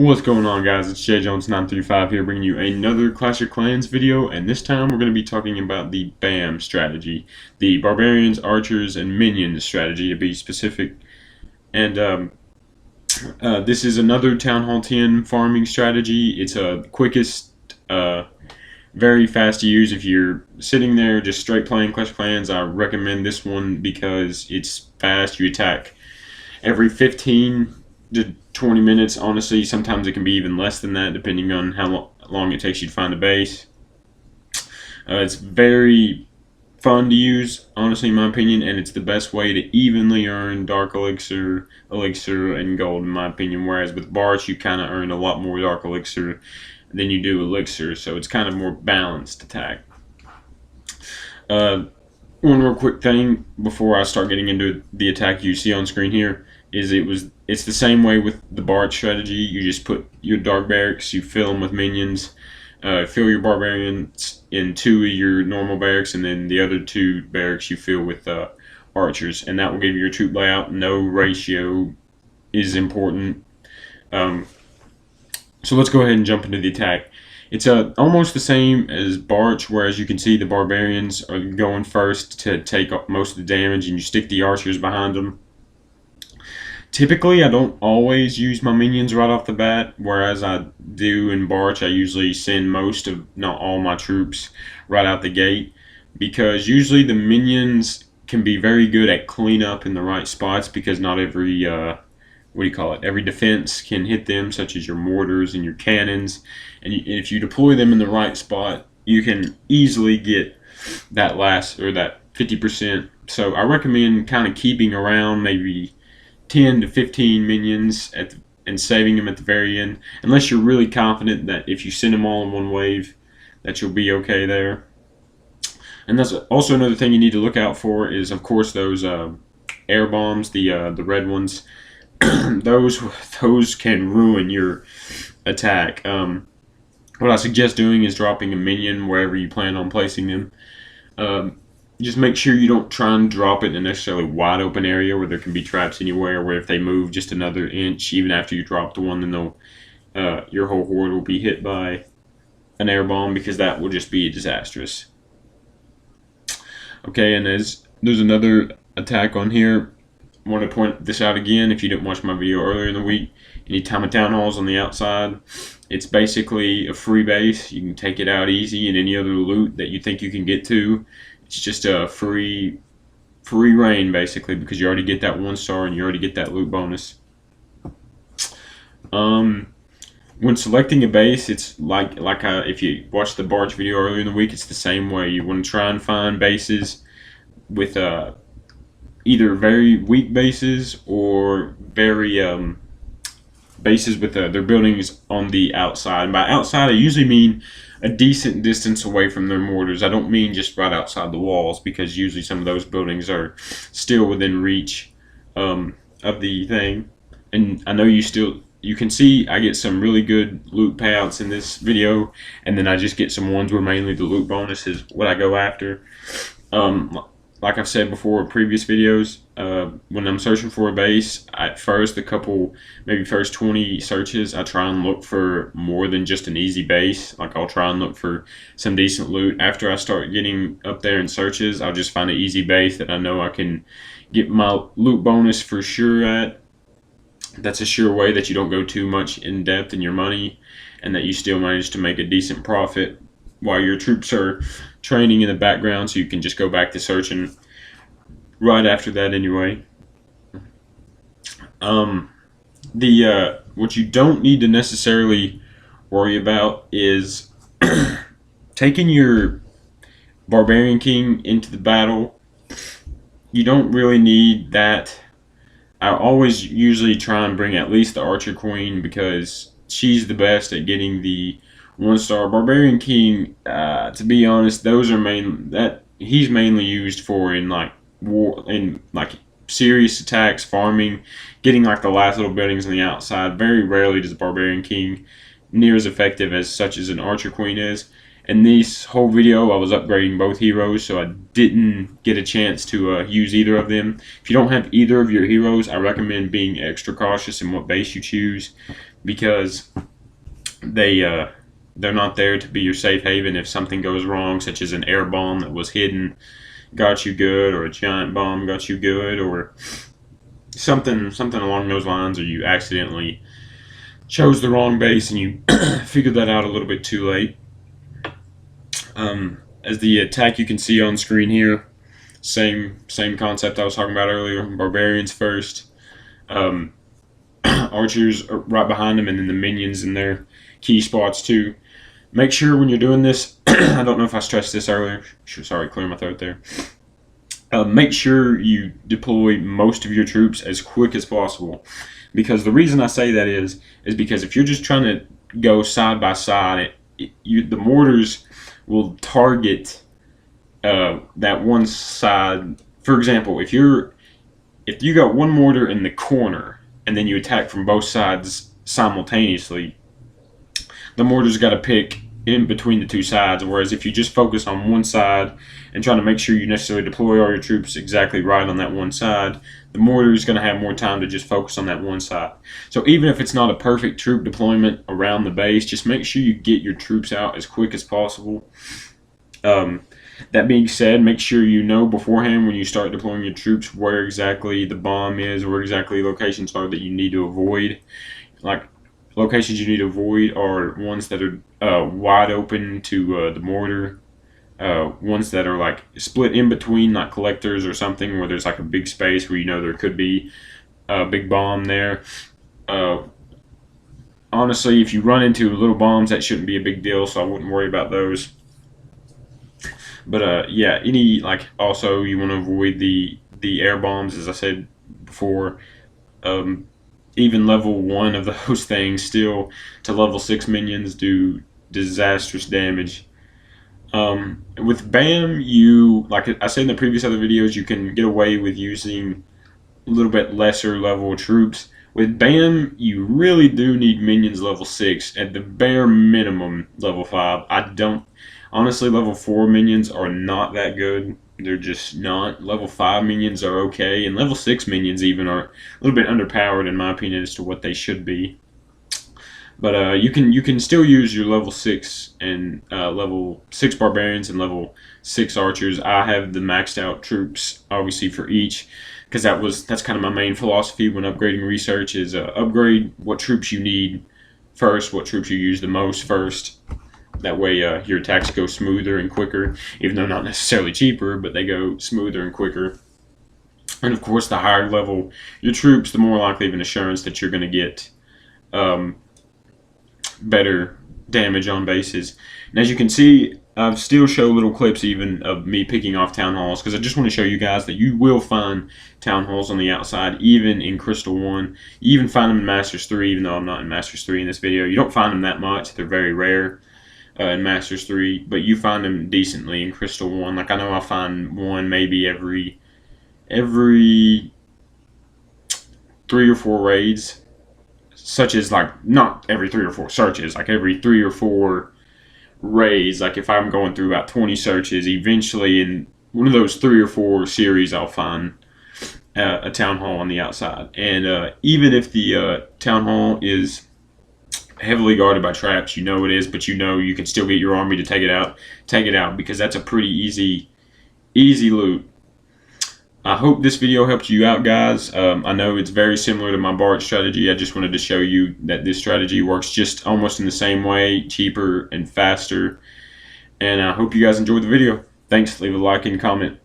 What's going on, guys? It's Jay Jones 935 here, bringing you another Clash of Clans video, and this time we're going to be talking about the BAM strategy, the Barbarians, Archers, and Minions strategy to be specific. And this is another Town Hall 10 farming strategy. It's a quickest, very fast to use. If you're sitting there just straight playing Clash of Clans, I recommend this one because it's fast. You attack every 15 to 20 minutes. Honestly, sometimes it can be even less than that depending on how long it takes you to find a base. It's very fun to use, honestly, in my opinion, and it's the best way to evenly earn Dark Elixir, and Gold, in my opinion. Whereas with Barch, you kind of earn a lot more Dark Elixir than you do Elixir, so it's kind of more balanced attack. One real quick thing before I start getting into the attack you see on screen here is it's the same way with the Barch strategy. You just put your Dark Barracks, you fill them with minions, fill your Barbarians in 2 of your normal barracks, and then the other 2 barracks you fill with Archers, and that will give you your troop layout. No ratio is important. So let's go ahead and jump into the attack. It's almost the same as Barch, whereas you can see the Barbarians are going first to take most of the damage, and you stick the Archers behind them. Typically, I don't always use my minions right off the bat, whereas I do in Barch. I usually send most of, not all, my troops right out the gate, because usually the minions can be very good at cleanup in the right spots, because not every, every defense can hit them, such as your mortars and your cannons, and if you deploy them in the right spot, you can easily get that last, or that 50%. So I recommend kind of keeping around maybe 10 to 15 minions and saving them at the very end, unless you're really confident that if you send them all in one wave that you'll be okay there. And that's also another thing you need to look out for is, of course, those air bombs, the red ones. those can ruin your attack. What I suggest doing is dropping a minion wherever you plan on placing them. Just make sure you don't try and drop it in a necessarily wide open area where there can be traps anywhere, where if they move just another inch even after you drop the one, then your whole horde will be hit by an air bomb, because that will just be disastrous. Okay, and there's another attack on here. I want to point this out again if you didn't watch my video earlier in the week. Anytime a town hall's on the outside, it's basically a free base. You can take it out easy, and any other loot that you think you can get to, it's just a free reign, basically, because you already get that 1 star and you already get that loot bonus. When selecting a base, it's like if you watched the Barch video earlier in the week, it's the same way. You want to try and find bases with either very weak bases or very bases with their buildings on the outside. And by outside, I usually mean a decent distance away from their mortars. I don't mean just right outside the walls, because usually some of those buildings are still within reach of the thing. And I know you can see I get some really good loot payouts in this video, and then I just get some ones where mainly the loot bonus is what I go after. Like I've said before in previous videos, when I'm searching for a base, at first, maybe first 20 searches, I try and look for more than just an easy base. Like, I'll try and look for some decent loot. After I start getting up there in searches, I'll just find an easy base that I know I can get my loot bonus for sure at. That's a sure way that you don't go too much in depth in your money, and that you still manage to make a decent profit while your troops are training in the background, so you can just go back to searching right after that anyway. What you don't need to necessarily worry about is taking your Barbarian King into the battle. You don't really need that. I always usually try and bring at least the Archer Queen, because she's the best at getting the 1 star. Barbarian King, to be honest, he's mainly used for in like war, in like serious attacks, farming, getting like the last little buildings on the outside. Very rarely does Barbarian King near as effective as such as an Archer Queen is. In this whole video, I was upgrading both heroes, so I didn't get a chance to use either of them. If you don't have either of your heroes, I recommend being extra cautious in what base you choose, because they're not there to be your safe haven if something goes wrong, such as an air bomb that was hidden got you good, or a giant bomb got you good, or something along those lines, or you accidentally chose the wrong base and you figured that out a little bit too late. As the attack you can see on screen here, same concept I was talking about earlier. Barbarians first, archers are right behind them, and then the minions in their key spots too. Make sure when you're doing this, I don't know if I stressed this earlier. Sorry, clear my throat there. Make sure you deploy most of your troops as quick as possible, because the reason I say that is because if you're just trying to go side by side, the mortars will target that one side. For example, if you got one mortar in the corner and then you attack from both sides simultaneously, the mortar's got to pick in between the two sides. Whereas if you just focus on one side and trying to make sure you necessarily deploy all your troops exactly right on that one side, the mortar is going to have more time to just focus on that one side. So even if it's not a perfect troop deployment around the base, just make sure you get your troops out as quick as possible. That being said, make sure you know beforehand when you start deploying your troops where exactly the bomb is, where exactly locations are that you need to avoid. Like, locations you need to avoid are ones that are wide open to the mortar, ones that are like split in between, like collectors or something, where there's like a big space where you know there could be a big bomb there. Honestly, if you run into little bombs, that shouldn't be a big deal, so I wouldn't worry about those. But yeah, also you want to avoid the air bombs, as I said before. Even level 1 of those things still to level 6 minions do disastrous damage. With BAM, like I said in the previous other videos, you can get away with using a little bit lesser level troops. With BAM, you really do need minions level 6, at the bare minimum level 5. Honestly, level 4 minions are not that good. They're just not. Level 5 minions are okay, and level 6 minions even are a little bit underpowered in my opinion as to what they should be. But you can still use your level 6 and level 6 barbarians and level 6 archers. I have the maxed out troops obviously for each, because that's kind of my main philosophy when upgrading research is upgrade what troops you need first, what troops you use the most first. That way your attacks go smoother and quicker, even though not necessarily cheaper, but they go smoother and quicker. And of course, the higher level your troops, the more likely of an assurance that you're going to get better damage on bases. And as you can see, I've still show little clips even of me picking off town halls, because I just want to show you guys that you will find town halls on the outside, even in Crystal 1. You even find them in Masters 3, even though I'm not in Masters 3 in this video. You don't find them that much. They're very rare in Masters 3, but you find them decently in Crystal 1. Like, I know I find one maybe every 3 or 4 raids, such as, like, not every 3 or 4 searches, like every 3 or 4 raids. Like, if I'm going through about 20 searches, eventually in one of those 3 or 4 series I'll find a town hall on the outside. And even if the town hall is heavily guarded by traps, you know it is, but you know you can still get your army to take it out, because that's a pretty easy loot. I hope this video helped you out, guys. I know it's very similar to my BART strategy. I just wanted to show you that this strategy works just almost in the same way, cheaper and faster. And I hope you guys enjoyed the video. Thanks. Leave a like and comment.